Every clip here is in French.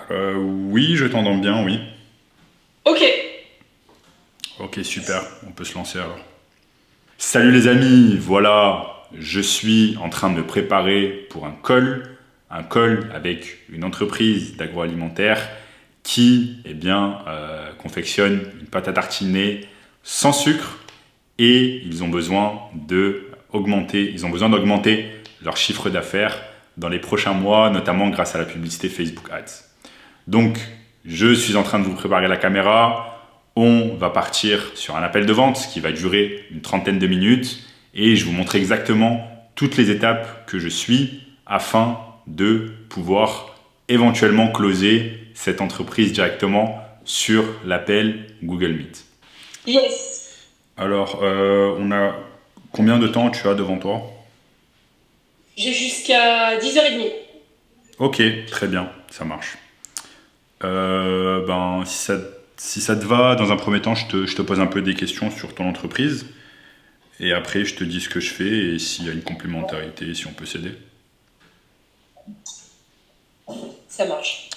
Oui, je t'entends bien, oui. Ok. Ok, super, on peut se lancer alors. Salut les amis, voilà, je suis en train de me préparer pour un call avec une entreprise d'agroalimentaire qui, confectionne une pâte à tartiner sans sucre et ils ont besoin d'augmenter leur chiffre d'affaires dans les prochains mois, notamment grâce à la publicité Facebook Ads. Donc, je suis en train de vous préparer la caméra. On va partir sur un appel de vente qui va durer une trentaine de minutes et je vous montre exactement toutes les étapes que je suis afin de pouvoir éventuellement closer cette entreprise directement sur l'appel Google Meet. Yes. Alors, on a combien de temps tu as devant toi? J'ai jusqu'à 10h30. Ok, très bien, ça marche. Si ça te va, dans un premier temps, je te pose un peu des questions sur ton entreprise. Et après, je te dis ce que je fais et s'il y a une complémentarité, si on peut s'aider. Ça marche.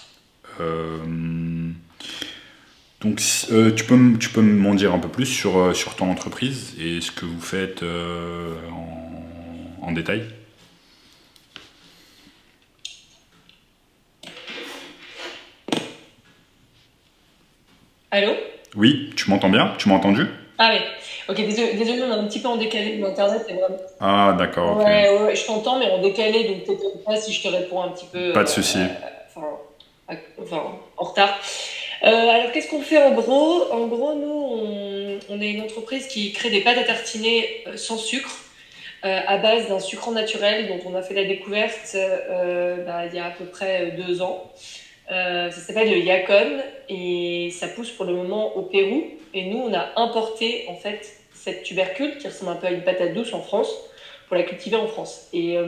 Euh, tu peux m'en dire un peu plus sur ton entreprise et ce que vous faites en détail? Allô? Oui, tu m'entends bien? Tu m'as entendu? Ah oui. Ok, désolé, on est un petit peu en décalé. L'internet est vraiment. Ah, d'accord, ok. Ouais, ouais, ouais, je t'entends, mais en décalé, donc peut-être pas si je te réponds un petit peu Pas de souci. enfin, en retard. Alors, qu'est-ce qu'on fait en gros? En gros, nous, on est une entreprise qui crée des pâtes à tartiner sans sucre, à base d'un sucre naturel dont on a fait la découverte il y a à peu près 2 ans. Ça s'appelle le yacon et ça pousse pour le moment au Pérou. Et nous, on a importé en fait cette tubercule qui ressemble un peu à une patate douce en France pour la cultiver en France. Et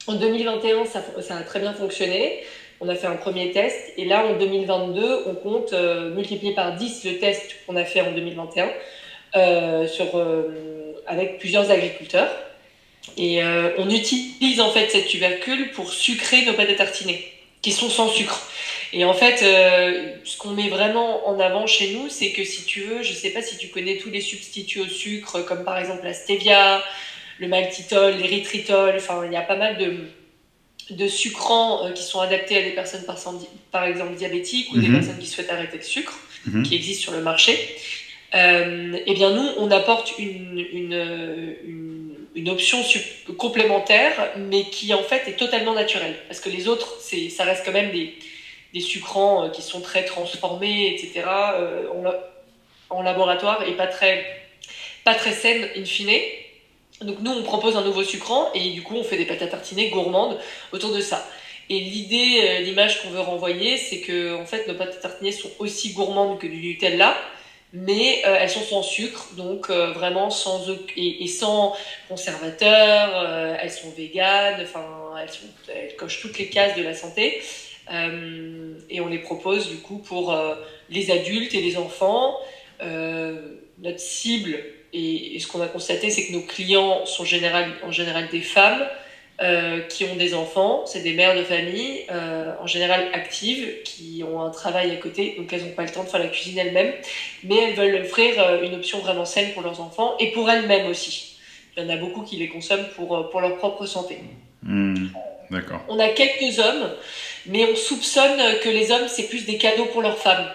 en 2021, ça a très bien fonctionné. On a fait un premier test et là en 2022, on compte multiplier par 10 le test qu'on a fait en 2021 avec plusieurs agriculteurs. Et on utilise en fait cette tubercule pour sucrer nos pâtes à tartiner, qui sont sans sucre. Et en fait, ce qu'on met vraiment en avant chez nous, c'est que si tu veux, je sais pas si tu connais tous les substituts au sucre, comme par exemple la stevia, le maltitol, l'érythritol, enfin il y a pas mal de sucrants qui sont adaptés à des personnes par exemple diabétiques ou des personnes Mhm, qui souhaitent arrêter le sucre, qui mhm. existent sur le marché. Eh bien nous, on apporte une option complémentaire, mais qui en fait est totalement naturelle. Parce que les autres, ça reste quand même des sucrants qui sont très transformés, etc., en laboratoire et pas très saines in fine. Donc nous, on propose un nouveau sucrant et du coup, on fait des pâtes à tartiner gourmandes autour de ça. Et l'idée, l'image qu'on veut renvoyer, c'est que en fait, nos pâtes à tartiner sont aussi gourmandes que du Nutella, mais elles sont sans sucre, donc vraiment sans conservateur. Elles sont véganes, enfin, elles cochent toutes les cases de la santé. Et on les propose du coup pour les adultes et les enfants. Notre cible et ce qu'on a constaté, c'est que nos clients sont en général des femmes qui ont des enfants, c'est des mères de famille, en général actives, qui ont un travail à côté, donc elles n'ont pas le temps de faire la cuisine elles-mêmes, mais elles veulent offrir une option vraiment saine pour leurs enfants et pour elles-mêmes aussi. Il y en a beaucoup qui les consomment pour leur propre santé. Hmm, d'accord. On a quelques hommes, mais on soupçonne que les hommes, c'est plus des cadeaux pour leurs femmes.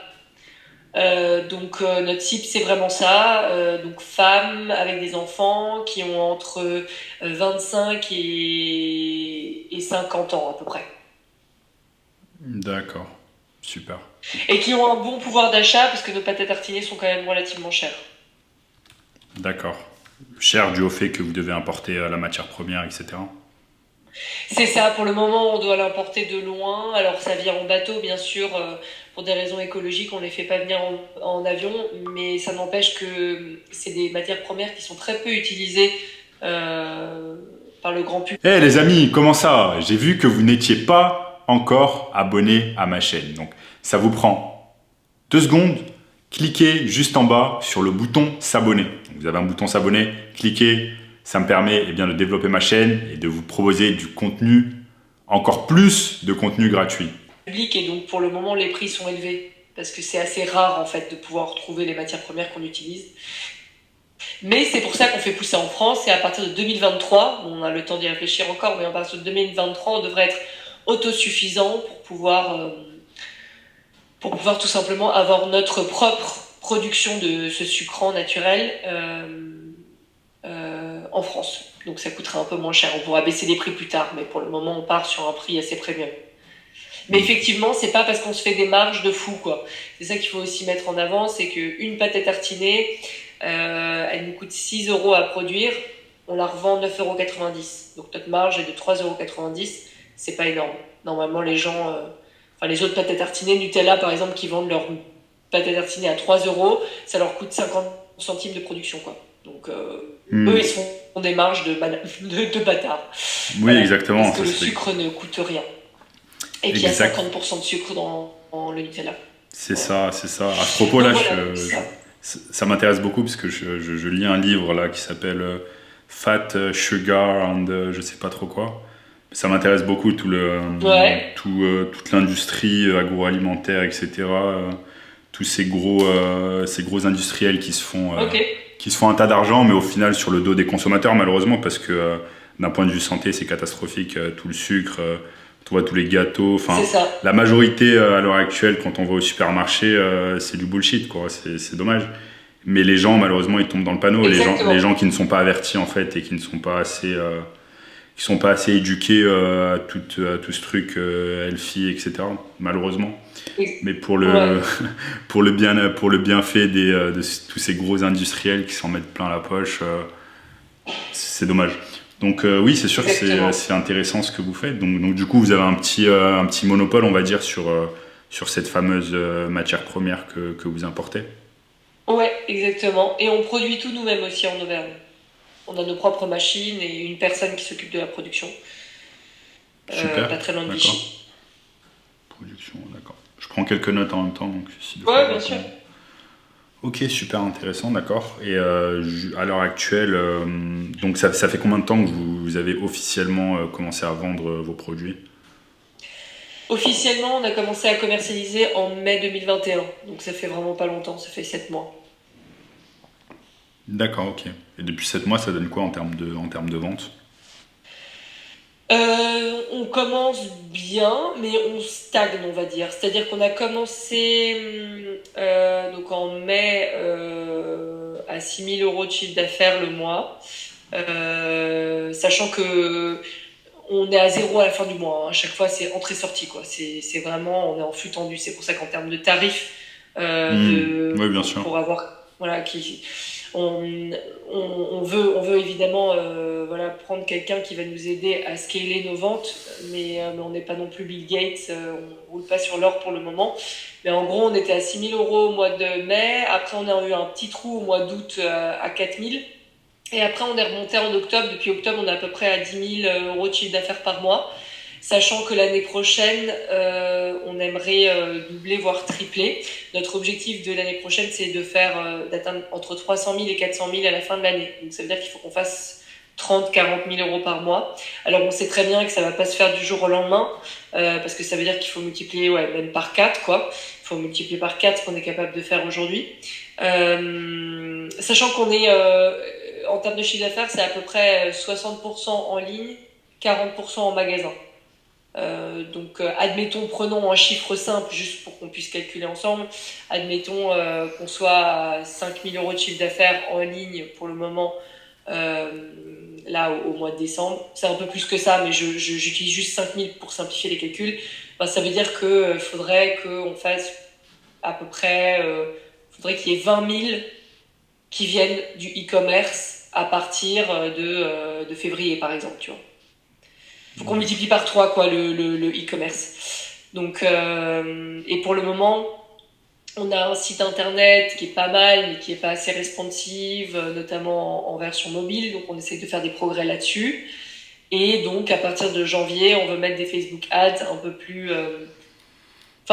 Notre cible c'est vraiment ça, donc femmes avec des enfants qui ont entre 25 et 50 ans à peu près, D'accord. Super. et qui ont un bon pouvoir d'achat parce que nos pâtes à tartiner sont quand même relativement chères. D'accord. Cher dû au fait que vous devez importer la matière première, etc. C'est ça, pour le moment on doit l'importer de loin, alors ça vient en bateau bien sûr, pour des raisons écologiques on ne les fait pas venir en avion, mais ça n'empêche que c'est des matières premières qui sont très peu utilisées euh, par le grand public. Eh les amis, comment ça? J'ai vu que vous n'étiez pas encore abonné à ma chaîne. Donc ça vous prend 2 secondes. Cliquez juste en bas sur le bouton s'abonner. Vous avez un bouton s'abonner, cliquez. Ça me permet de développer ma chaîne et de vous proposer du contenu, encore plus de contenu gratuit. public et donc pour le moment les prix sont élevés parce que c'est assez rare en fait de pouvoir retrouver les matières premières qu'on utilise. Mais c'est pour ça qu'on fait pousser en France et à partir de 2023, on a le temps d'y réfléchir encore, mais à partir de 2023, on devrait être autosuffisant pour pouvoir tout simplement avoir notre propre production de ce sucrant naturel en France. Donc ça coûtera un peu moins cher. On pourra baisser les prix plus tard, mais pour le moment, on part sur un prix assez premium. Mais effectivement, c'est pas parce qu'on se fait des marges de fou, quoi. C'est ça qu'il faut aussi mettre en avant, c'est qu'une pâte à tartiner, elle nous coûte 6 euros à produire, on la revend 9,90 euros. Donc notre marge est de 3,90 euros, c'est pas énorme. Normalement, les gens, les autres pâtes à tartiner, Nutella par exemple, qui vendent leur pâte à tartiner à 3 euros, ça leur coûte 50 centimes de production, quoi. Donc eux, ils font des marges de bâtards. Oui, voilà, exactement. Parce que le sucre ne coûte rien. Et puis il y a 50% de sucre dans le Nutella. C'est ça. À ce propos, là, ça m'intéresse beaucoup parce que je lis un livre là qui s'appelle Fat, Sugar and je sais pas trop quoi. Ça m'intéresse beaucoup toute l'industrie agroalimentaire, etc. Tous ces gros industriels qui se font un tas d'argent, mais au final sur le dos des consommateurs malheureusement, parce que d'un point de vue santé c'est catastrophique, tout le sucre, tu vois, tous les gâteaux, la majorité à l'heure actuelle quand on va au supermarché c'est du bullshit, quoi. C'est dommage, mais les gens malheureusement ils tombent dans le panneau. Les gens qui ne sont pas avertis en fait et qui ne sont pas assez éduqués à tout ce truc healthy, etc. malheureusement. Mais pour le bienfait de tous ces gros industriels qui s'en mettent plein la poche, c'est dommage. Donc oui, c'est sûr que c'est intéressant ce que vous faites. Donc du coup, vous avez un petit monopole, on va dire, sur cette fameuse matière première que vous importez. Ouais, exactement. Et on produit tout nous-mêmes aussi en Auvergne. On a nos propres machines et une personne qui s'occupe de la production. Super. Pas très loin de Vichy. Production, d'accord. Je prends quelques notes en même temps. Donc ouais, bien sûr. Ok, super intéressant, d'accord. Et à l'heure actuelle, donc ça fait combien de temps que vous avez officiellement commencé à vendre vos produits ? Officiellement, on a commencé à commercialiser en mai 2021. Donc ça fait vraiment pas longtemps, ça fait 7 mois. D'accord, ok. Et depuis 7 mois, ça donne quoi en termes de vente ? On commence bien, mais on stagne, on va dire. C'est-à-dire qu'on a commencé donc en mai à 6 000 euros de chiffre d'affaires le mois, sachant que on est à 0 à la fin du mois. Hein. À chaque fois, c'est entrée-sortie, quoi. C'est vraiment, on est en flux tendu. C'est pour ça qu'en termes de tarifs, oui, bien sûr. pour avoir, on veut évidemment prendre quelqu'un qui va nous aider à scaler nos ventes, mais on n'est pas non plus Bill Gates, on roule pas sur l'or pour le moment. Mais en gros, on était à 6 000 euros au mois de mai. Après, on a eu un petit trou au mois d'août à 4 000. Et après, on est remonté en octobre. Depuis octobre, on est à peu près à 10 000 euros de chiffre d'affaires par mois. Sachant que l'année prochaine, on aimerait doubler, voire tripler. Notre objectif de l'année prochaine, c'est d'atteindre entre 300 000 et 400 000 à la fin de l'année. Donc ça veut dire qu'il faut qu'on fasse 30-40 000 euros par mois. Alors on sait très bien que ça va pas se faire du jour au lendemain, parce que ça veut dire qu'il faut multiplier même par 4, quoi. Il faut multiplier par 4 ce qu'on est capable de faire aujourd'hui. Sachant qu'on est, en termes de chiffre d'affaires, c'est à peu près 60% en ligne, 40% en magasin. Donc admettons, prenons un chiffre simple juste pour qu'on puisse calculer ensemble, admettons qu'on soit à 5 000 euros de chiffre d'affaires en ligne pour le moment, là au mois de décembre. C'est un peu plus que ça, mais j'utilise juste 5 000 pour simplifier les calculs. Ça veut dire qu'il faudrait qu'on fasse à peu près, faudrait qu'il y ait 20 000 qui viennent du e-commerce à partir de février par exemple, tu vois. Faut qu'on multiplie par 3, quoi, le e-commerce. Donc, et pour le moment, on a un site internet qui est pas mal, mais qui est pas assez responsive, notamment en version mobile. Donc, on essaie de faire des progrès là-dessus. Et donc, à partir de janvier, on veut mettre des Facebook Ads un peu plus...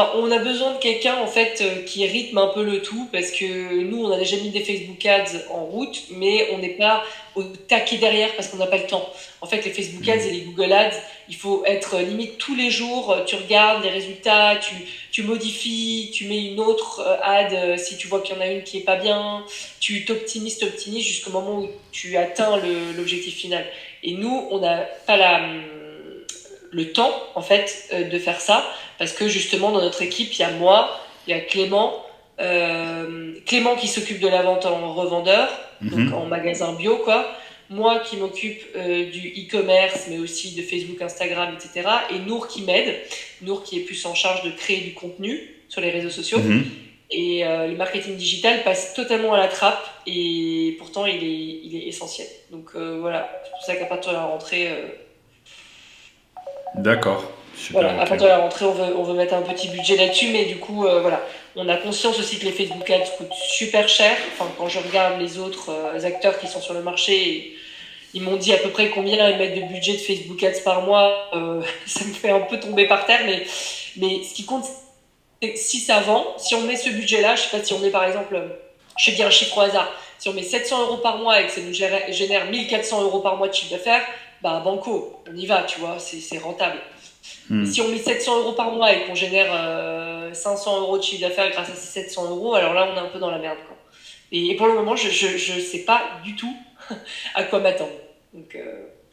Enfin, on a besoin de quelqu'un en fait qui rythme un peu le tout parce que nous, on a déjà mis des Facebook Ads en route, mais on n'est pas au taquet derrière parce qu'on n'a pas le temps. En fait, les Facebook Ads et les Google Ads, il faut être limite tous les jours. Tu regardes les résultats, tu modifies, tu mets une autre ad si tu vois qu'il y en a une qui est pas bien. Tu t'optimises jusqu'au moment où tu atteins l'objectif final. Et nous, on n'a pas le temps en fait de faire ça parce que justement dans notre équipe il y a moi, il y a Clément qui s'occupe de la vente en revendeur, donc en magasin bio quoi, moi qui m'occupe du e-commerce mais aussi de Facebook, Instagram, etc. Et Nour qui m'aide, Nour qui est plus en charge de créer du contenu sur les réseaux sociaux. Et le marketing digital passe totalement à la trappe et pourtant il est essentiel. Donc voilà, c'est pour ça qu'à partir de la rentrée D'accord, super. voilà, à partir de la rentrée, on veut mettre un petit budget là-dessus, mais du coup, voilà. On a conscience aussi que les Facebook Ads coûtent super cher. Enfin, quand je regarde les autres acteurs qui sont sur le marché, ils m'ont dit à peu près combien ils mettent de budget de Facebook Ads par mois. Ça me fait un peu tomber par terre, mais ce qui compte, c'est si ça vend, si on met ce budget-là, je sais pas si on met par exemple, je vais dire un chiffre au hasard, si on met 700 euros par mois et que ça nous génère 1400 euros par mois de chiffre d'affaires, bah banco, on y va, tu vois, c'est rentable. Si on met 700 euros par mois et qu'on génère 500 euros de chiffre d'affaires grâce à ces 700 euros, alors là, on est un peu dans la merde, quoi. Et pour le moment, je sais pas du tout à quoi m'attendre. Donc,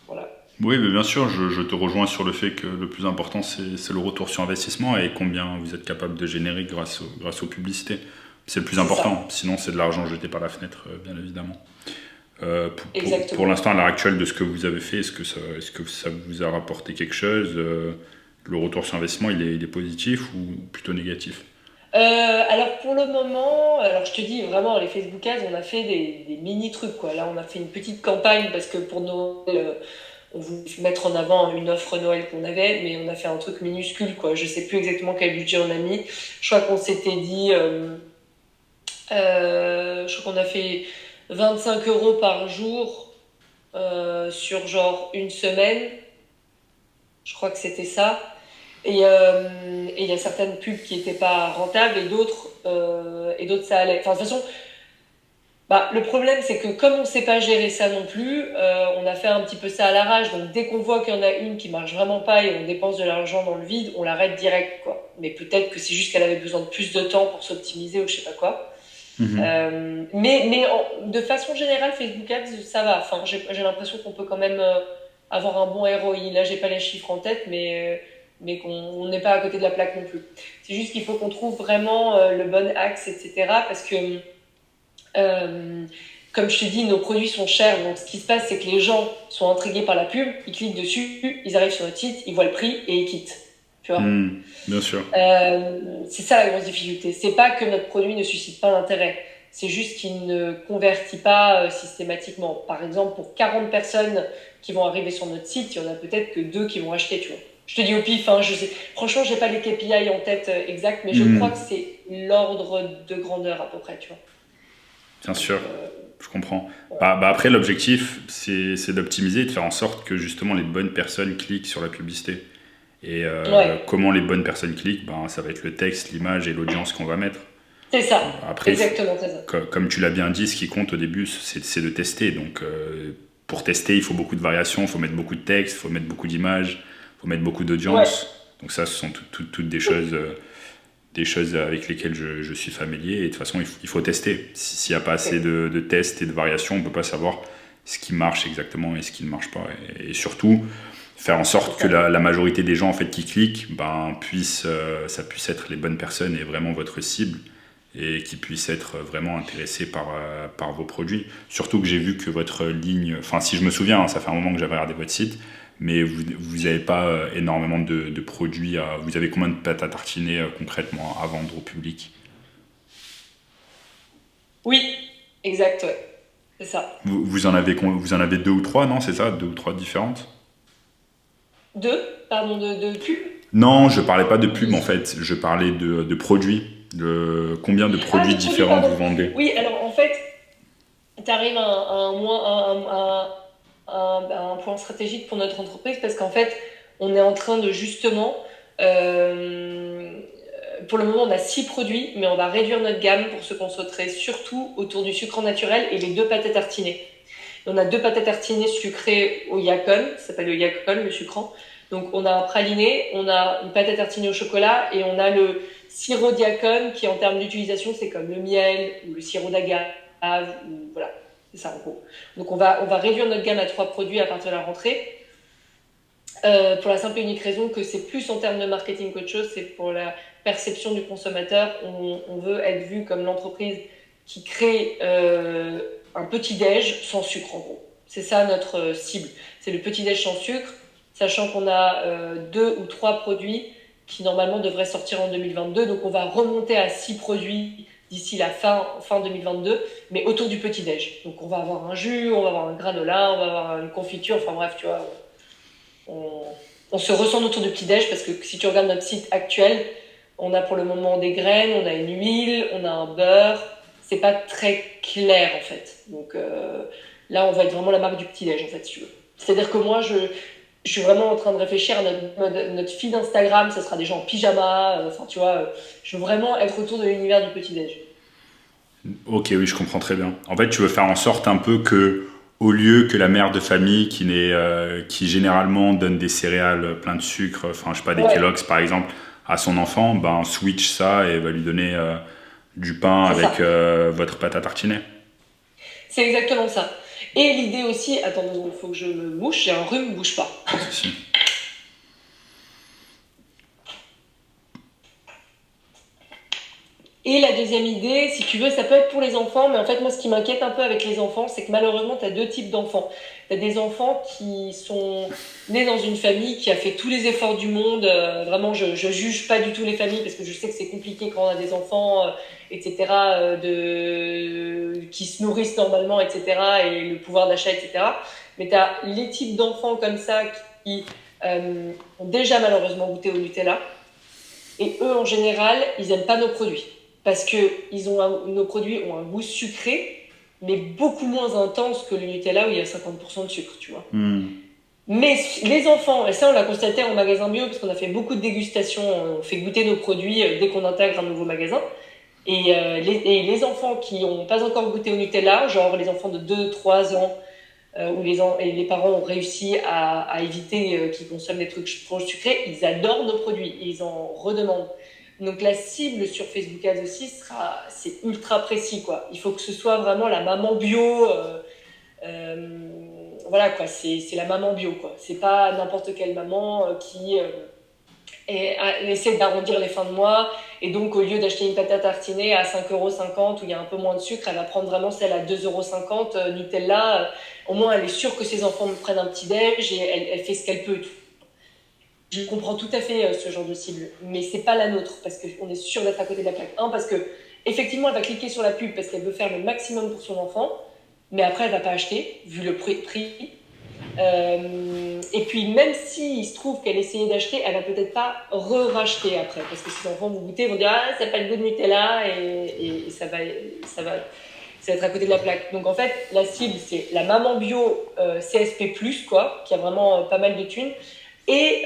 voilà. Oui, mais bien sûr, je te rejoins sur le fait que le plus important, c'est le retour sur investissement et combien vous êtes capable de générer grâce aux publicités. C'est le plus important. Sinon, c'est de l'argent jeté par la fenêtre, bien évidemment. Pour l'instant, à l'heure actuelle de ce que vous avez fait, est-ce que ça vous a rapporté quelque chose le retour sur investissement, il est positif ou plutôt négatif? Alors pour le moment, alors je te dis vraiment les Facebook Ads, on a fait des mini trucs quoi. Là, on a fait une petite campagne parce que pour Noël, on voulait mettre en avant une offre Noël qu'on avait, mais on a fait un truc minuscule quoi. Je sais plus exactement quel budget on a mis. Je crois qu'on s'était dit, je crois qu'on a fait 25 euros par jour sur genre une semaine. Je crois que c'était ça. Et il y a certaines pubs qui n'étaient pas rentables et d'autres ça allait. Enfin, de toute façon, bah, le problème c'est que comme on ne sait pas gérer ça non plus, on a fait un petit peu ça à l'arrache. Donc dès qu'on voit qu'il y en a une qui marche vraiment pas et on dépense de l'argent dans le vide, on l'arrête direct, quoi. Mais peut-être que c'est juste qu'elle avait besoin de plus de temps pour s'optimiser ou je sais pas quoi. De façon générale, Facebook Ads, ça va. Enfin, j'ai l'impression qu'on peut quand même avoir un bon ROI. Là, j'ai pas les chiffres en tête, mais qu'on n'est pas à côté de la plaque non plus. C'est juste qu'il faut qu'on trouve vraiment le bon axe, etc. Parce que, comme je te dis, nos produits sont chers. Donc, ce qui se passe, c'est que les gens sont intrigués par la pub, ils cliquent dessus, ils arrivent sur notre site, ils voient le prix et ils quittent. Tu vois bien sûr. C'est ça la grosse difficulté. C'est pas que notre produit ne suscite pas d'intérêt. C'est juste qu'il ne convertit pas systématiquement. Par exemple, pour 40 personnes qui vont arriver sur notre site, il y en a peut-être que 2 qui vont acheter, tu vois. Je te dis au pif, hein, je sais. Franchement, j'ai pas les KPI en tête exact, mais je crois que c'est l'ordre de grandeur à peu près, tu vois. Bien sûr, je comprends. Ouais. Après, l'objectif, c'est d'optimiser et de faire en sorte que justement les bonnes personnes cliquent sur la publicité. Et comment les bonnes personnes cliquent, ça va être le texte, l'image et l'audience qu'on va mettre. C'est ça, après, exactement, c'est ça. Comme tu l'as bien dit, ce qui compte au début, c'est de tester. Donc, pour tester, il faut beaucoup de variations, il faut mettre beaucoup de texte, il faut mettre beaucoup d'images, il faut mettre beaucoup d'audience. Ouais. Donc ça, ce sont toutes des choses avec lesquelles je suis familier. Et de toute façon, il faut tester. S'il n'y a pas assez de tests et de variations, on ne peut pas savoir ce qui marche exactement et ce qui ne marche pas. Et surtout, faire en sorte que la majorité des gens en fait, qui cliquent, ça puisse être les bonnes personnes et vraiment votre cible, et qui puissent être vraiment intéressés par vos produits. Surtout que j'ai vu que votre ligne, enfin si je me souviens, hein, ça fait un moment que j'avais regardé votre site, mais vous n'avez pas énormément de produits. Vous avez combien de pâtes à tartiner concrètement à vendre au public? Oui, exact, ouais. C'est ça. Vous en avez 2 ou 3, non? C'est ça? 2 ou 3 différentes? Pardon, de pub? Non, je parlais pas de pub en fait, je parlais de produits. Combien de produits différents vous vendez? Oui, alors en fait, tu arrives à un point stratégique pour notre entreprise parce qu'en fait, on est en train de justement pour le moment, on a 6 produits, mais on va réduire notre gamme pour se concentrer surtout autour du sucre naturel et les 2 pâtes à tartiner. Et on a 2 pâtes à tartiner sucrées au yacon, ça s'appelle le yacon, le sucrant. Donc on a un praliné, on a une pâte à tartiner au chocolat et on a le sirop Diacon qui en termes d'utilisation c'est comme le miel ou le sirop d'agave ou voilà, c'est ça en gros. Donc on va réduire notre gamme à 3 produits à partir de la rentrée pour la simple et unique raison que c'est plus en termes de marketing qu'autre chose, c'est pour la perception du consommateur. On veut être vu comme l'entreprise qui crée un petit-déj sans sucre en gros. C'est ça notre cible, c'est le petit-déj sans sucre, sachant qu'on a 2 ou 3 produits qui normalement devraient sortir en 2022. Donc on va remonter à 6 produits d'ici la fin 2022, mais autour du petit-déj. Donc on va avoir un jus, on va avoir un granola, on va avoir une confiture, enfin bref, tu vois, on se ressent autour du petit-déj parce que si tu regardes notre site actuel, on a pour le moment des graines, on a une huile, on a un beurre. C'est pas très clair en fait. Donc là, on va être vraiment la marque du petit-déj en fait, si tu veux. C'est-à-dire que moi, je suis vraiment en train de réfléchir à notre feed Instagram, ça sera des gens en pyjama, enfin tu vois, je veux vraiment être autour de l'univers du petit-déj. Ok, oui, je comprends très bien. En fait, tu veux faire en sorte un peu que, au lieu que la mère de famille qui généralement donne des céréales plein de sucre, enfin je sais pas, des Kellogg's par exemple, à son enfant, ben switch ça et va lui donner du pain avec votre pâte à tartiner. C'est exactement ça. Et l'idée aussi, attends, il faut que je me mouche, j'ai un rhume, bouge pas. Si. Et la deuxième idée, si tu veux, ça peut être pour les enfants, mais en fait, moi, ce qui m'inquiète un peu avec les enfants, c'est que malheureusement, tu as 2 types d'enfants. Tu as des enfants qui sont nés dans une famille qui a fait tous les efforts du monde. Vraiment, je juge pas du tout les familles parce que je sais que c'est compliqué quand on a des enfants, etc., qui se nourrissent normalement, etc., et le pouvoir d'achat, etc. Mais tu as les types d'enfants comme ça qui ont déjà malheureusement goûté au Nutella. Et eux, en général, ils n'aiment pas nos produits. Parce que nos produits ont un goût sucré, mais beaucoup moins intense que le Nutella où il y a 50% de sucre, tu vois. Mais les enfants, et ça on l'a constaté en magasin bio, parce qu'on a fait beaucoup de dégustations, on fait goûter nos produits dès qu'on intègre un nouveau magasin. Et les enfants qui n'ont pas encore goûté au Nutella, genre les enfants de 2-3 ans, où les parents ont réussi à éviter qu'ils consomment des trucs trop sucrés, ils adorent nos produits, ils en redemandent. Donc la cible sur Facebook Ads aussi c'est ultra précis quoi. Il faut que ce soit vraiment la maman bio, voilà quoi. C'est la maman bio quoi. C'est pas n'importe quelle maman qui essaie d'arrondir les fins de mois et donc au lieu d'acheter une pâte à tartiner à 5,50 € où il y a un peu moins de sucre, elle va prendre vraiment celle à 2,50 € Nutella. Au moins elle est sûre que ses enfants prennent un petit déj et elle fait ce qu'elle peut. Je comprends tout à fait ce genre de cible, mais c'est pas la nôtre parce qu'on est sûr d'être à côté de la plaque. Parce que effectivement, elle va cliquer sur la pub parce qu'elle veut faire le maximum pour son enfant, mais après, elle va pas acheter vu le prix. Et puis, même s'il se trouve qu'elle essayait d'acheter, elle va peut-être pas racheter après parce que ses enfants vont goûter, vont dire ah ça n'a pas le goût de Nutella et ça va être à côté de la plaque. Donc en fait, la cible c'est la maman bio CSP+, quoi, qui a vraiment pas mal de thunes. Et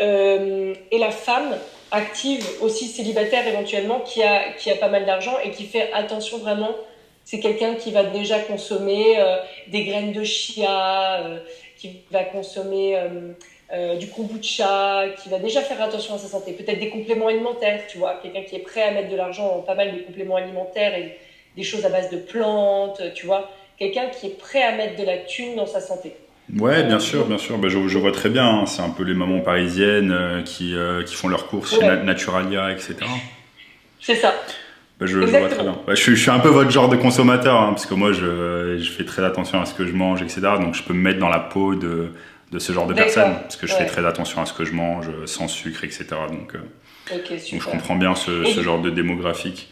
la femme active aussi célibataire éventuellement qui a pas mal d'argent et qui fait attention vraiment, c'est quelqu'un qui va déjà consommer des graines de chia, qui va consommer du kombucha, qui va déjà faire attention à sa santé, peut-être des compléments alimentaires, tu vois, quelqu'un qui est prêt à mettre de l'argent dans pas mal de compléments alimentaires et des choses à base de plantes, tu vois, quelqu'un qui est prêt à mettre de la thune dans sa santé. Ouais, bien sûr, bien sûr. Bah, je vois très bien. Hein. C'est un peu les mamans parisiennes qui font leurs courses chez Naturalia, etc. C'est ça. Bah, je vois très bien. Bah, je suis un peu votre genre de consommateur, hein, parce que moi, je fais très attention à ce que je mange, etc. Donc, je peux me mettre dans la peau de ce genre de personnes, parce que je fais très attention à ce que je mange, sans sucre, etc. Donc, donc je comprends bien ce genre de démographique.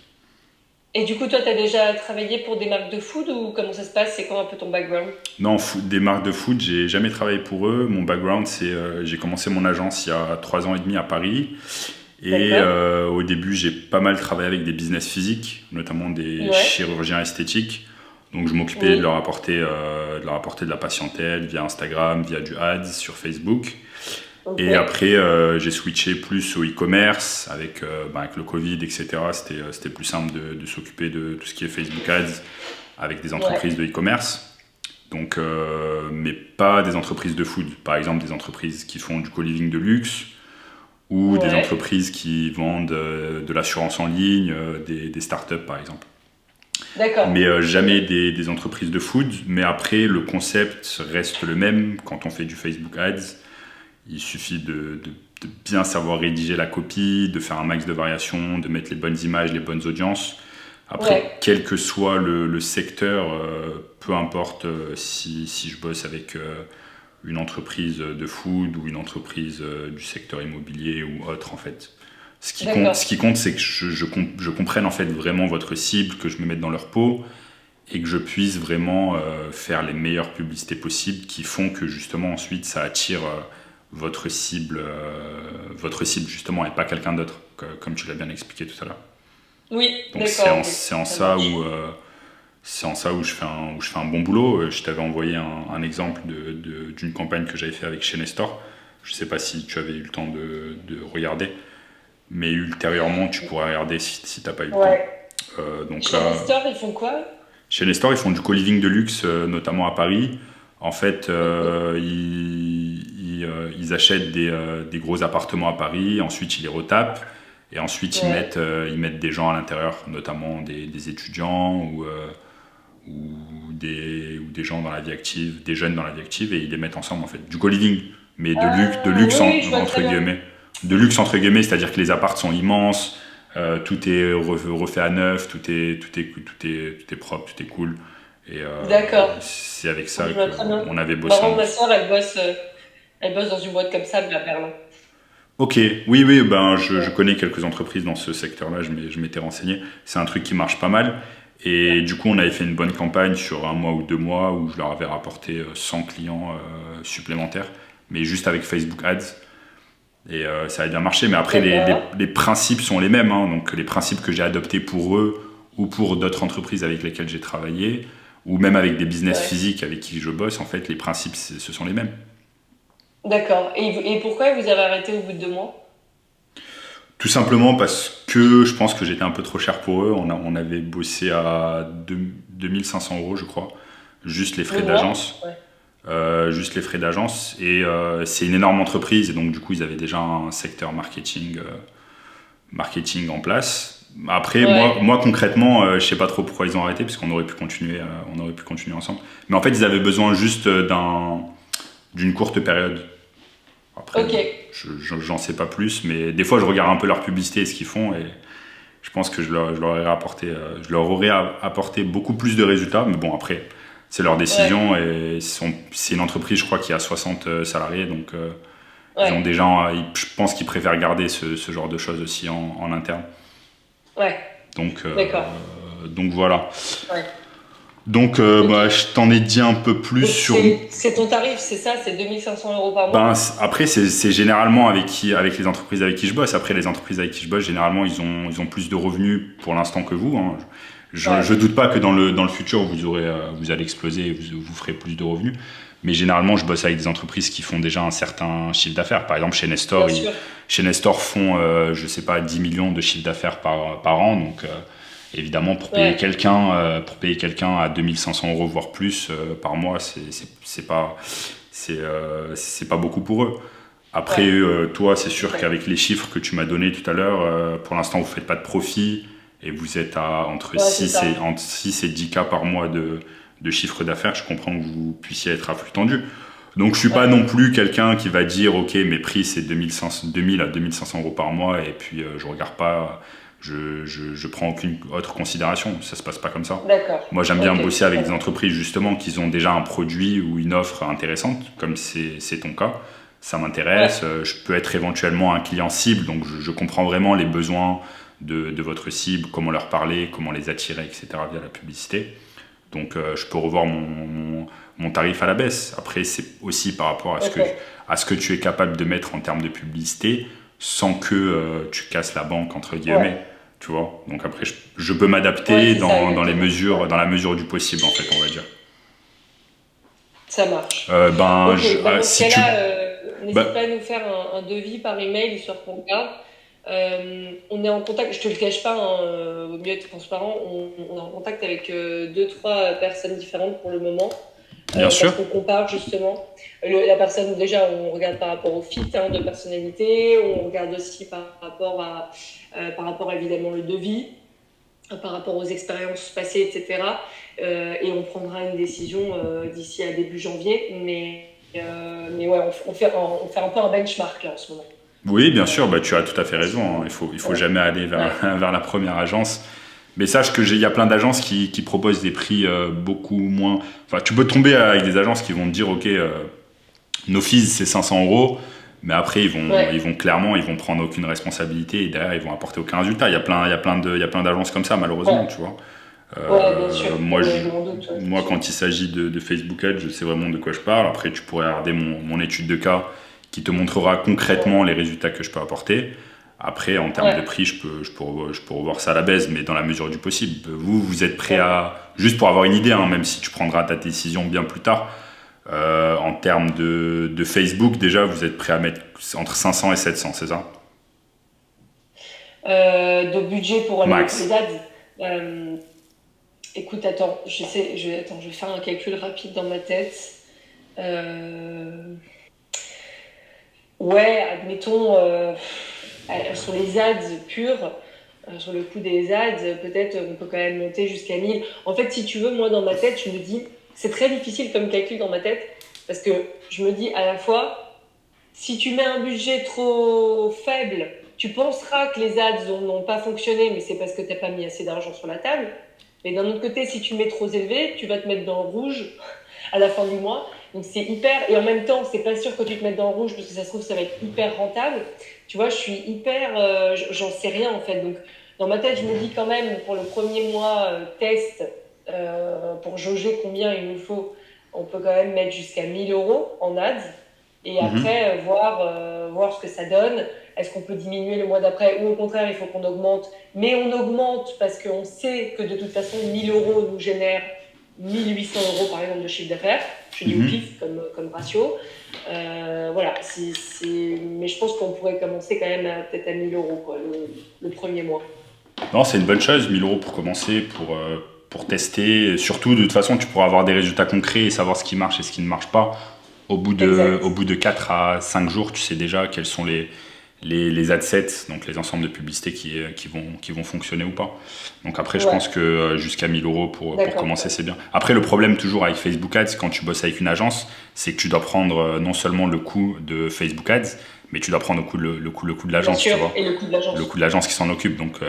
Et du coup, toi, tu as déjà travaillé pour des marques de food ou comment ça se passe? C'est quoi un peu ton background? Non, des marques de food, j'ai jamais travaillé pour eux. Mon background, c'est j'ai commencé mon agence il y a 3 ans et demi à Paris. Et au début, j'ai pas mal travaillé avec des business physiques, notamment des chirurgiens esthétiques. Donc, je m'occupais de leur apporter de la patientèle via Instagram, via du ads sur Facebook. Ok. Et après, j'ai switché plus au e-commerce avec le Covid, etc. C'était plus simple de s'occuper de tout ce qui est Facebook Ads avec des Ouais. entreprises de e-commerce. Donc, mais pas des entreprises de food. Par exemple, des entreprises qui font du co-living de luxe ou des Ouais. entreprises qui vendent de l'assurance en ligne, des startups par exemple. D'accord. Mais Ok. jamais des entreprises de food. Mais après, le concept reste le même quand on fait du Facebook Ads. Il suffit de bien savoir rédiger la copie, de faire un max de variations, de mettre les bonnes images, les bonnes audiences. Après, Ouais. quel que soit le secteur, peu importe si je bosse avec une entreprise de food ou une entreprise du secteur immobilier ou autre, en fait. Ce D'accord. qui compte, c'est que je comprenne en fait vraiment votre cible, que je me mette dans leur peau et que je puisse vraiment faire les meilleures publicités possibles qui font que justement ensuite ça attire votre cible justement et pas quelqu'un d'autre, comme tu l'as bien expliqué tout à l'heure. Oui, Donc d'accord, ok. c'est en Ça ça marche. c'est en ça où où je fais un bon boulot. Je t'avais envoyé un exemple d'une campagne que j'avais fait avec chez Nestor. Je sais pas si tu avais eu le temps de regarder, mais ultérieurement tu pourras regarder si t'as pas eu le temps. Ouais. Donc Chez là, Nestor, ils font quoi? chez Nestor, ils font du co-living de luxe, notamment à Paris. En fait, Ok. ils achètent des gros appartements à Paris, ensuite ils les retapent, et ensuite Ouais. ils mettent des gens à l'intérieur, notamment des étudiants ou des gens dans la vie active, des jeunes dans la vie active, et ils les mettent ensemble en fait. Du co-living, mais de Ah, oui, luxe oui, je vois entre très bien. guillemets. De luxe entre guillemets, c'est-à-dire que les apparts sont immenses, tout est refait à neuf, tout est propre, tout est cool. Et D'accord. c'est avec ça Oui, je vois très bien. qu'on avait bossé Marrant, en... ma soeur, elle bosse dans une boîte comme ça, mais à Berlin. Ok, oui, oui, ben je Ouais. connais quelques entreprises dans ce secteur-là, je m'étais renseigné. C'est un truc qui marche pas mal. Et Ouais. du coup, on avait fait une bonne campagne sur un mois ou 2 mois où je leur avais rapporté 100 clients supplémentaires, mais juste avec Facebook Ads. Et ça a bien marché. Mais après, D'accord. les principes sont les mêmes, hein. Donc, les principes que j'ai adoptés pour eux ou pour d'autres entreprises avec lesquelles j'ai travaillé, ou même avec des business Ouais. physiques avec qui je bosse, en fait, les principes, ce sont les mêmes. D'accord. Et pourquoi vous avez arrêté au bout de 2 mois? Tout simplement parce que je pense que j'étais un peu trop cher pour eux. On avait bossé à 2500 €, je crois. Juste les Le frais mois? d'agence. Ouais. Juste les frais d'agence. Et c'est une énorme entreprise. Et donc, du coup, ils avaient déjà un secteur marketing en place. Après, Ouais. moi concrètement, je sais pas trop pourquoi ils ont arrêté, parce qu'on on aurait pu continuer ensemble. Mais en fait, ils avaient besoin juste d'une courte période. Après, Ok. bon, j'en sais pas plus, mais des fois, je regarde un peu leur publicité et ce qu'ils font, et je pense que je leur aurais apporté beaucoup plus de résultats. Mais bon, après, c'est leur Ouais. décision, et c'est une entreprise, je crois, qui a 60 salariés, donc ils ont Ouais. des gens, je pense qu'ils préfèrent garder ce genre de choses aussi en interne. Ouais. Donc, D'accord. donc voilà. Ouais. Donc, Ok. bah, je t'en ai dit un peu plus Donc sur. c'est ton tarif, c'est ça? C'est 2 500 € par Ben, mois? après, c'est généralement avec les entreprises avec qui je bosse. Après, les entreprises avec qui je bosse, généralement, ils ont plus de revenus pour l'instant que vous, hein. Je Ouais. doute pas que dans le futur, vous allez exploser et vous ferez plus de revenus. Mais généralement, je bosse avec des entreprises qui font déjà un certain chiffre d'affaires. Par exemple, Bien sûr. chez Nestor font, je sais pas, 10 millions de chiffre d'affaires par an. Donc, évidemment, Ouais. pour payer quelqu'un à 2500 € voire plus par mois, c'est pas beaucoup pour eux. Après, Ouais. toi, c'est sûr Ouais. qu'avec les chiffres que tu m'as donnés tout à l'heure, pour l'instant, vous faites pas de profit et vous êtes à Ouais, c'est ça. entre 6 et 10 k par mois de chiffre d'affaires. Je comprends que vous puissiez être à flux tendu. Donc, je suis pas Ouais. non plus quelqu'un qui va dire, OK, mes prix, c'est 2000 à 2500 € par mois et puis je regarde pas, je prends aucune autre considération. Ça se passe pas comme ça. D'accord. Moi, j'aime bien Ok. bosser avec Ça des marche. entreprises justement qui ont déjà un produit ou une offre intéressante, comme c'est ton cas. Ça m'intéresse. Ouais. Je peux être éventuellement un client cible, donc je comprends vraiment les besoins de votre cible, comment leur parler, comment les attirer, etc. via la publicité. Donc, je peux revoir mon tarif à la baisse. Après, c'est aussi par rapport Ok. à ce que tu es capable de mettre en termes de publicité sans que tu casses la banque, entre Ouais. guillemets. Tu vois. Donc après, je peux Ouais, m'adapter c'est ça, exactement. Ouais. dans la mesure du possible, en fait, on va dire. Ça marche. Ok. Bah, dans ce Si tu, cas-là, n'hésite pas à nous faire un devis par email, histoire qu'on regarde. On est en contact, je te le cache pas, hein, au mieux être transparent, on est en contact avec 2-3 personnes différentes pour le moment. Bien sûr. Parce qu'on compare justement. La personne, déjà, on regarde par rapport au fit hein, de personnalité, on regarde aussi par rapport à évidemment le devis, par rapport aux expériences passées, etc. Et on prendra une décision d'ici à début janvier. Mais ouais, on fait un peu un benchmark là en ce moment. Oui, bien sûr, bah, tu as tout à fait raison. Hein. Il faut jamais aller vers la première agence. Mais sache il y a plein d'agences qui proposent des prix beaucoup moins. Enfin, tu peux tomber avec des agences qui vont te dire, OK, nos fees, c'est 500 euros. Mais après, ils vont clairement, ils vont prendre aucune responsabilité et derrière, ils vont apporter aucun résultat. Il y a plein d'agences comme ça, malheureusement, tu vois. Bien sûr. Moi, quand il s'agit de Facebook Ads, je sais vraiment de quoi je parle. Après, tu pourrais regarder mon étude de cas qui te montrera concrètement les résultats que je peux apporter. Après, en termes de prix, je peux revoir ça à la baisse, mais dans la mesure du possible. Vous êtes prêt à... Juste pour avoir une idée, hein, même si tu prendras ta décision bien plus tard, en termes de Facebook, déjà, vous êtes prêt à mettre entre 500 et 700, c'est ça? De budget pour Max. les ads. Écoute, attends, je vais faire un calcul rapide dans ma tête. Ouais, admettons, sur les ads purs, sur le coût des ads, peut-être on peut quand même monter jusqu'à 1000. En fait, si tu veux, moi dans ma tête, je me dis, c'est très difficile comme calcul dans ma tête, parce que je me dis à la fois, si tu mets un budget trop faible, tu penseras que les ads n'ont pas fonctionné, mais c'est parce que tu n'as pas mis assez d'argent sur la table. Mais d'un autre côté, si tu mets trop élevé, tu vas te mettre dans le rouge à la fin du mois. Donc c'est hyper, et en même temps, c'est pas sûr que tu te mettes dans le rouge parce que ça se trouve, ça va être hyper rentable. Tu vois, je suis hyper, j'en sais rien en fait. Donc dans ma tête, je me dis quand même, pour le premier mois test, pour jauger combien il nous faut, on peut quand même mettre jusqu'à 1000 euros en ads. Et après, voir ce que ça donne. Est-ce qu'on peut diminuer le mois d'après ou au contraire, il faut qu'on augmente. Mais on augmente parce qu'on sait que de toute façon, 1000 euros nous génèrent 1800 euros par exemple de chiffre d'affaires. Je dis au pif comme ratio. Voilà, mais je pense qu'on pourrait commencer quand même peut-être à 1000 euros quoi, le premier mois. Non, c'est une bonne chose, 1000 euros pour commencer, pour tester. Surtout, de toute façon, tu pourras avoir des résultats concrets et savoir ce qui marche et ce qui ne marche pas. Au bout de 4 à 5 jours, tu sais déjà quels sont les adsets, donc les ensembles de publicités qui vont fonctionner ou pas. Donc après, je pense que jusqu'à 1000 euros pour commencer, c'est bien. Après, le problème toujours avec Facebook Ads, quand tu bosses avec une agence, c'est que tu dois prendre non seulement le coût de Facebook Ads, mais tu dois prendre le coût de l'agence, tu vois. Et le coût de l'agence. Le coût de l'agence qui s'en occupe. Donc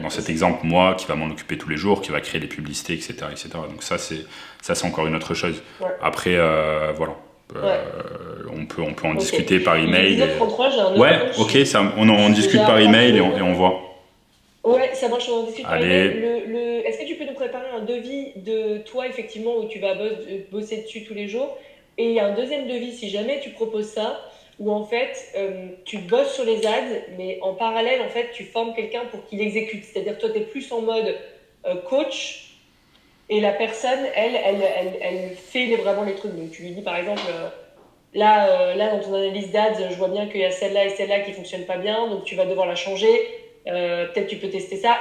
dans cet exemple, moi, qui va m'en occuper tous les jours, qui va créer des publicités, etc. etc. Donc ça, c'est encore une autre chose. Après, voilà. On peut en discuter par email. 19h33, j'ai un autre ouais, ok, on en discute par email et on voit. Ouais, ça marche, on en discute par Allez. email. Est-ce que tu peux nous préparer un devis de toi, effectivement, où tu vas bosser dessus tous les jours? Et un deuxième devis, si jamais tu proposes ça, où en fait, tu bosses sur les ads, mais en parallèle, en fait, tu formes quelqu'un pour qu'il exécute. C'est-à-dire, toi, tu es plus en mode coach. Et la personne, elle fait vraiment les trucs. Donc tu lui dis par exemple, là dans ton analyse d'ads, je vois bien qu'il y a celle-là et celle-là qui fonctionnent pas bien, donc tu vas devoir la changer. Peut-être tu peux tester ça.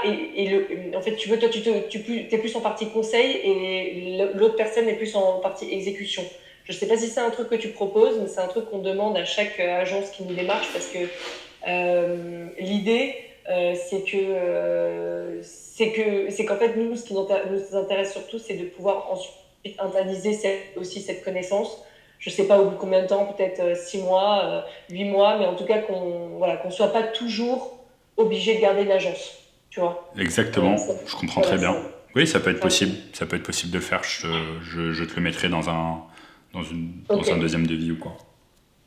En fait, tu es plus en partie conseil et l'autre personne est plus en partie exécution. Je sais pas si c'est un truc que tu proposes, mais c'est un truc qu'on demande à chaque agence qui nous démarche parce que l'idée, c'est qu'en fait nous ce qui nous intéresse surtout c'est de pouvoir ensuite internaliser cette connaissance. Je sais pas au bout de combien de temps, peut-être 6 mois, 8 mois, mais en tout cas qu'on soit pas toujours obligé de garder l'agence, tu vois. Exactement, je comprends très bien. Oui, ça peut être possible, ça peut être possible de le faire. Je te le mettrai dans un deuxième devis ou quoi.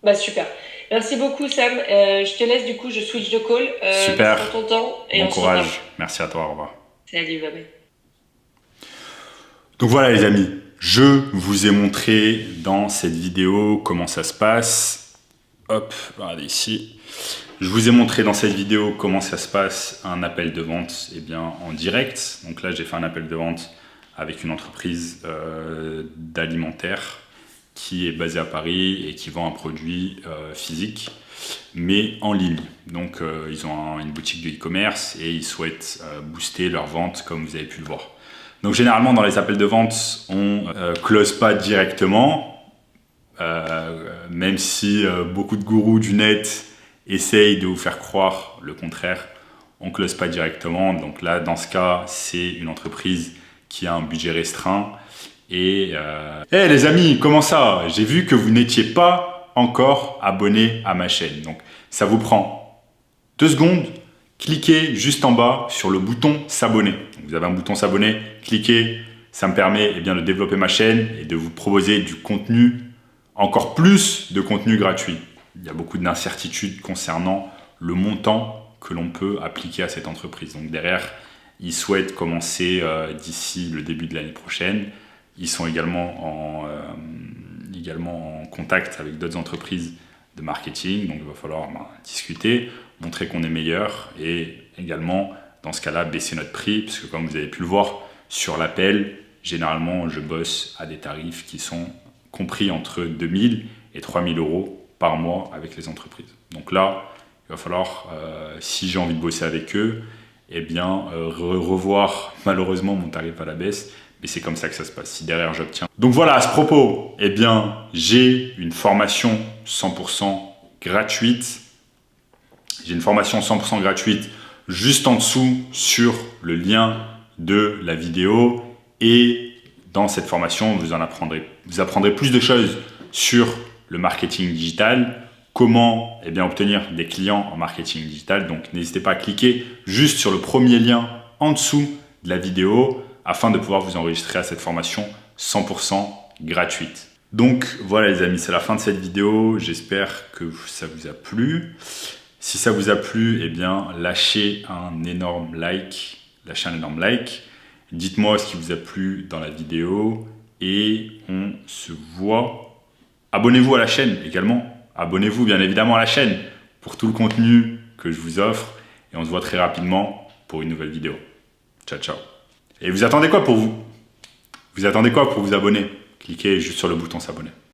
Bah super. Merci beaucoup Sam. Je te laisse du coup, je switch de call. Super. Prends ton temps et bon courage. Merci à toi, au revoir. Salut, bye bye. Donc voilà les amis, je vous ai montré dans cette vidéo comment ça se passe. Hop, regardez ici. Je vous ai montré dans cette vidéo comment ça se passe un appel de vente en direct. Donc là j'ai fait un appel de vente avec une entreprise d'alimentaire qui est basé à Paris et qui vend un produit physique, mais en ligne. Donc ils ont une boutique de e-commerce et ils souhaitent booster leur vente comme vous avez pu le voir. Donc généralement dans les appels de vente, on close pas directement, même si beaucoup de gourous du net essayent de vous faire croire le contraire, on close pas directement. Donc là, dans ce cas, c'est une entreprise qui a un budget restreint. Et les amis, comment ça? J'ai vu que vous n'étiez pas encore abonné à ma chaîne. Donc ça vous prend 2 secondes. Cliquez juste en bas sur le bouton s'abonner. Vous avez un bouton s'abonner, cliquez. Ça me permet de développer ma chaîne et de vous proposer du contenu, encore plus de contenu gratuit. Il y a beaucoup d'incertitudes concernant le montant que l'on peut appliquer à cette entreprise. Donc derrière, ils souhaitent commencer d'ici le début de l'année prochaine. Ils sont également en contact avec d'autres entreprises de marketing. Donc il va falloir discuter, montrer qu'on est meilleur et également, dans ce cas-là, baisser notre prix. Puisque comme vous avez pu le voir sur l'appel, généralement, je bosse à des tarifs qui sont compris entre 2 000 et 3 000 euros par mois avec les entreprises. Donc là, il va falloir, si j'ai envie de bosser avec eux, revoir malheureusement mon tarif à la baisse. Mais c'est comme ça que ça se passe, si derrière j'obtiens. Donc voilà, à ce propos, j'ai une formation 100% gratuite. J'ai une formation 100% gratuite juste en dessous sur le lien de la vidéo. Et dans cette formation, vous apprendrez plus de choses sur le marketing digital, comment obtenir des clients en marketing digital. Donc n'hésitez pas à cliquer juste sur le premier lien en dessous de la vidéo afin de pouvoir vous enregistrer à cette formation 100% gratuite. Donc voilà les amis, c'est la fin de cette vidéo. J'espère que ça vous a plu. Si ça vous a plu, lâchez un énorme like. Dites-moi ce qui vous a plu dans la vidéo et on se voit. Abonnez-vous à la chaîne également. Abonnez-vous bien évidemment à la chaîne pour tout le contenu que je vous offre et on se voit très rapidement pour une nouvelle vidéo. Ciao, ciao. Et vous attendez quoi pour vous? Vous attendez quoi pour vous abonner? Cliquez juste sur le bouton s'abonner.